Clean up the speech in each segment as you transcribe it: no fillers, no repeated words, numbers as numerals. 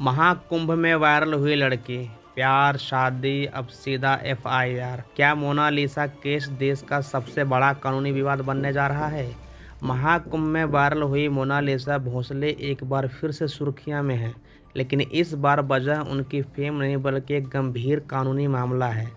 महाकुंभ में वायरल हुई लड़की, प्यार शादी अब सीधा एफआईआर। क्या मोनालिसा केस देश का सबसे बड़ा कानूनी विवाद बनने जा रहा है? महाकुंभ में वायरल हुई मोनालिसा भोंसले एक बार फिर से सुर्खियां में है, लेकिन इस बार वजह उनकी फेम नहीं बल्कि एक गंभीर कानूनी मामला है।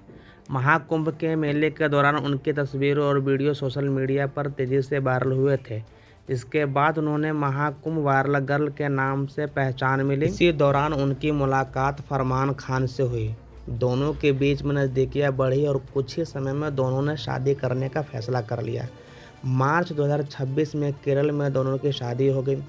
महाकुंभ के मेले के दौरान उनकी तस्वीरें और वीडियो सोशल मीडिया पर तेजी से वायरल हुए थे। इसके बाद उन्होंने महाकुंभ वायरल गर्ल के नाम से पहचान मिली। इसी दौरान उनकी मुलाकात फरमान खान से हुई। दोनों के बीच में नज़दीकियां बढ़ी और कुछ ही समय में दोनों ने शादी करने का फैसला कर लिया। मार्च 2026 में केरल में दोनों की शादी हो गई।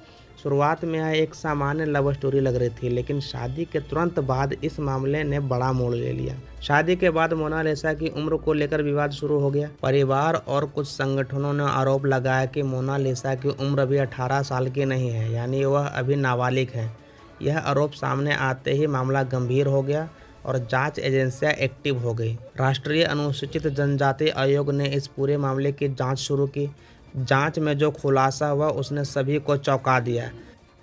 शुरुआत में यह एक सामान्य लव स्टोरी लग रही थी, लेकिन शादी के तुरंत बाद इस मामले ने बड़ा मोड़ ले लिया। शादी के बाद मोनालिसा की उम्र को लेकर विवाद शुरू हो गया। परिवार और कुछ संगठनों ने आरोप लगाया कि मोनालिसा की उम्र अभी 18 साल की नहीं है, यानी वह अभी नाबालिग है। यह आरोप सामने आते ही मामला गंभीर हो गया और जांच एजेंसियां एक्टिव हो गई। राष्ट्रीय अनुसूचित जनजाति आयोग ने इस पूरे मामले की जांच शुरू की। जांच में जो खुलासा हुआ उसने सभी को चौंका दिया।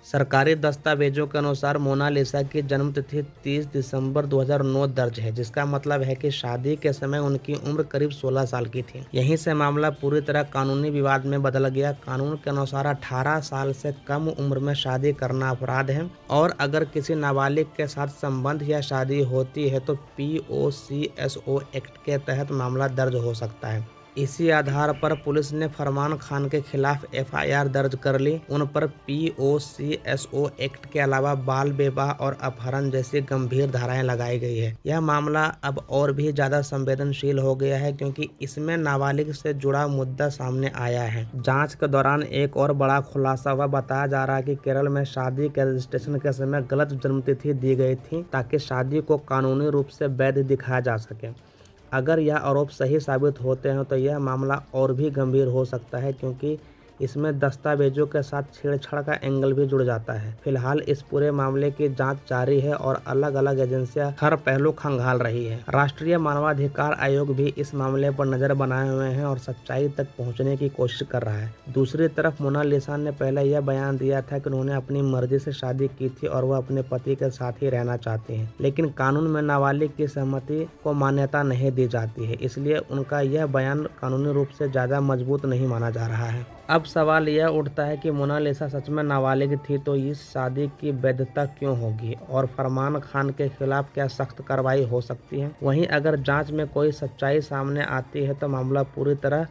सरकारी दस्तावेजों के अनुसार मोनालिसा की जन्मतिथि 30 दिसंबर 2009 दर्ज है, जिसका मतलब है कि शादी के समय उनकी उम्र करीब 16 साल की थी। यहीं से मामला पूरी तरह कानूनी विवाद में बदल गया। कानून के अनुसार 18 साल से कम उम्र में शादी करना अपराध है और अगर किसी नाबालिग के साथ संबंध या शादी होती है तो POCSO एक्ट के तहत मामला दर्ज हो सकता है। इसी आधार पर पुलिस ने फरमान खान के खिलाफ FIR दर्ज कर ली। उन पर POCSO एक्ट के अलावा बाल विवाह और अपहरण जैसी गंभीर धाराएं लगाई गई है। यह मामला अब और भी ज्यादा संवेदनशील हो गया है क्योंकि इसमें नाबालिग से जुड़ा मुद्दा सामने आया है। जांच के दौरान एक और बड़ा खुलासा हुआ। बताया जा रहा है कि केरल में शादी के रजिस्ट्रेशन के समय गलत जन्मतिथि दी गई थी ताकि शादी को कानूनी रूप से वैध दिखाया जा सके। अगर यह आरोप सही साबित होते हैं तो यह मामला और भी गंभीर हो सकता है क्योंकि इसमें दस्तावेजों के साथ छेड़छाड़ का एंगल भी जुड़ जाता है। फिलहाल इस पूरे मामले की जांच जारी है और अलग अलग एजेंसियां हर पहलू खंगाल रही है। राष्ट्रीय मानवाधिकार आयोग भी इस मामले पर नजर बनाए हुए हैं और सच्चाई तक पहुंचने की कोशिश कर रहा है। दूसरी तरफ मोनालिसा ने पहले यह बयान दिया था कि उन्होंने अपनी मर्जी से शादी की थी और वह अपने पति के साथ ही रहना चाहती हैं, लेकिन कानून में नाबालिग की सहमति को मान्यता नहीं दी जाती है, इसलिए उनका यह बयान कानूनी रूप से ज्यादा मजबूत नहीं माना जा रहा है। अब सवाल यह उठता है कि मोनालिसा सच में नाबालिग थी तो इस शादी की वैधता क्यों होगी और फरमान खान के खिलाफ क्या सख्त कार्रवाई हो सकती है। वहीं अगर जांच में कोई सच्चाई सामने आती है तो मामला पूरी तरह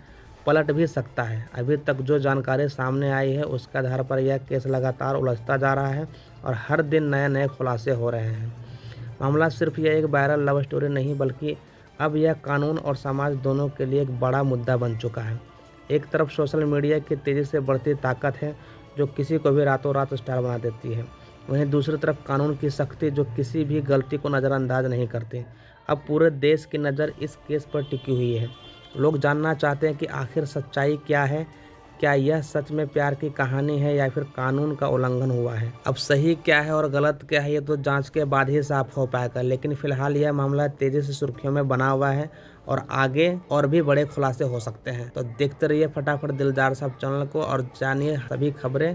पलट भी सकता है। अभी तक जो जानकारी सामने आई है उसके आधार पर यह केस लगातार उलझता जा रहा है और हर दिन नए नए खुलासे हो रहे हैं। मामला सिर्फ यह एक वायरल लव स्टोरी नहीं बल्कि अब यह कानून और समाज दोनों के लिए एक बड़ा मुद्दा बन चुका है। एक तरफ सोशल मीडिया की तेज़ी से बढ़ती ताकत है जो किसी को भी रातों रात स्टार बना देती है, वहीं दूसरी तरफ कानून की सख्ती जो किसी भी गलती को नज़रअंदाज नहीं करती। अब पूरे देश की नज़र इस केस पर टिकी हुई है। लोग जानना चाहते हैं कि आखिर सच्चाई क्या है। क्या यह सच में प्यार की कहानी है या फिर कानून का उल्लंघन हुआ है। अब सही क्या है और गलत क्या है ये तो जांच के बाद ही साफ हो पाएगा, लेकिन फिलहाल यह मामला तेजी से सुर्खियों में बना हुआ है और आगे और भी बड़े खुलासे हो सकते हैं। तो देखते रहिए फटाफट दिलदार साहब चैनल को और जानिए सभी खबरें।